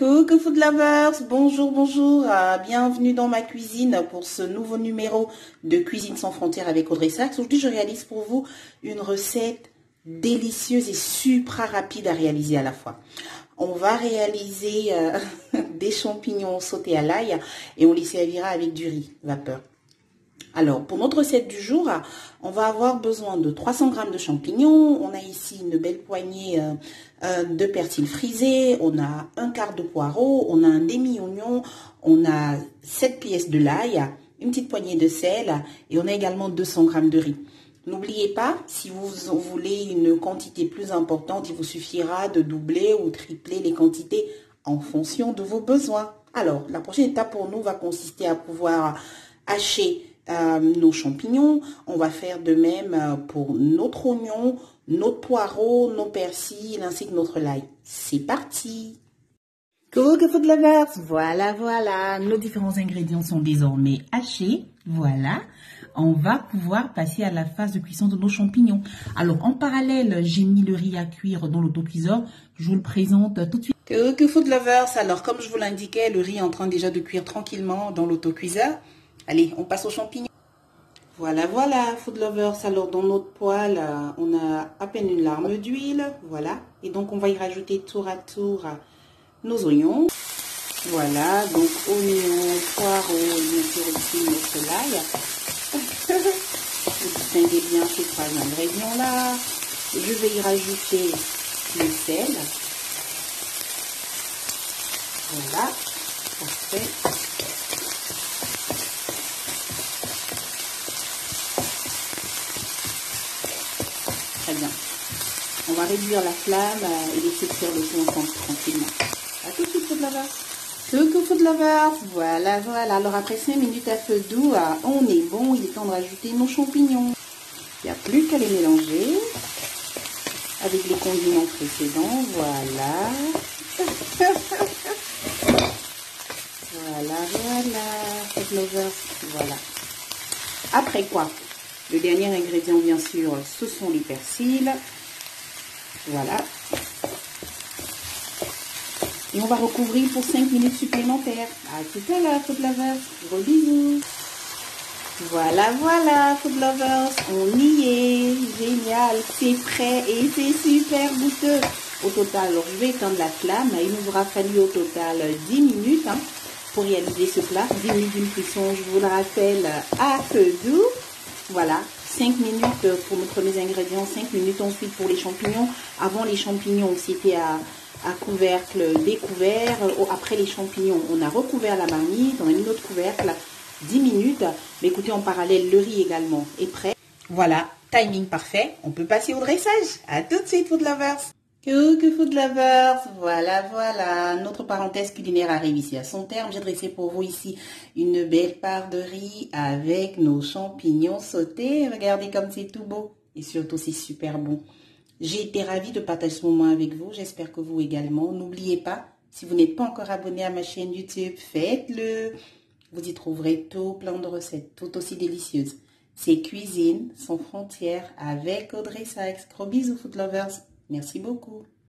Coucou food lovers, bonjour, bonjour, bienvenue dans ma cuisine pour ce nouveau numéro de Cuisine sans frontières avec Audrey Sachs. Aujourd'hui, je réalise pour vous une recette délicieuse et super rapide à réaliser à la fois. On va réaliser des champignons sautés à l'ail et on les servira avec du riz vapeur. Alors, pour notre recette du jour, on va avoir besoin de 300 g de champignons. On a ici une belle poignée de persil frisé. On a un quart de poireau. On a un demi-oignon. On a 7 pièces de l'ail, une petite poignée de sel. Et on a également 200 g de riz. N'oubliez pas, si vous voulez une quantité plus importante, il vous suffira de doubler ou tripler les quantités en fonction de vos besoins. Alors, la prochaine étape pour nous va consister à pouvoir hacher nos champignons. On va faire de même pour notre oignon, notre poireau, nos persils ainsi que notre l'ail. C'est parti! Coucou food lovers, voilà, nos différents ingrédients sont désormais hachés, voilà. On va pouvoir passer à la phase de cuisson de nos champignons. Alors en parallèle, j'ai mis le riz à cuire dans l'autocuiseur, je vous le présente tout de suite. Coucou food lovers, alors comme je vous l'indiquais, le riz est en train déjà de cuire tranquillement dans l'autocuiseur. Allez, on passe aux champignons. Voilà, food lovers. Alors, dans notre poêle, on a à peine une larme d'huile. Voilà. Et donc, on va y rajouter tour à tour nos oignons. Voilà. Donc, oignons, poireaux, bien sûr aussi notre l'ail. Vous distinguez bien ces trois ingrédients-là. Je vais y rajouter le sel. Voilà. Parfait. Très bien. On va réduire la flamme et laisser cuire le tout ensemble tranquillement. A tout de suite, food lovers. Coucou food lovers. Voilà. Alors après 5 minutes à feu doux, on est bon. Il est temps de rajouter nos champignons. Il n'y a plus qu'à les mélanger avec les condiments précédents. Voilà. voilà. Food lovers. Voilà. Après quoi? Le dernier ingrédient, bien sûr, ce sont les persils. Voilà. Et on va recouvrir pour 5 minutes supplémentaires. À tout à l'heure, food lovers. Gros bisous. Voilà, food lovers. On y est. Génial. C'est prêt et c'est super goûteux. Au total, alors je vais éteindre la flamme. Il nous aura fallu au total 10 minutes pour réaliser ce plat. 10 minutes d'une cuisson, je vous le rappelle, à feu doux. Voilà, 5 minutes pour nos premiers ingrédients, 5 minutes ensuite pour les champignons. Avant les champignons, c'était à couvercle découvert. Après les champignons, on a recouvert la marmite, on a mis notre couvercle, 10 minutes. Mais écoutez, en parallèle, le riz également est prêt. Voilà, timing parfait. On peut passer au dressage. À tout de suite, food lovers. Coucou food lovers, voilà, notre parenthèse culinaire arrive ici à son terme. J'ai dressé pour vous ici une belle part de riz avec nos champignons sautés. Regardez comme c'est tout beau et surtout c'est super bon. J'ai été ravie de partager ce moment avec vous, j'espère que vous également. N'oubliez pas, si vous n'êtes pas encore abonné à ma chaîne YouTube, faites-le. Vous y trouverez tout plein de recettes, tout aussi délicieuses. C'est Cuisine sans frontières avec Audrey Sachs. Gros bisous food lovers. Merci beaucoup.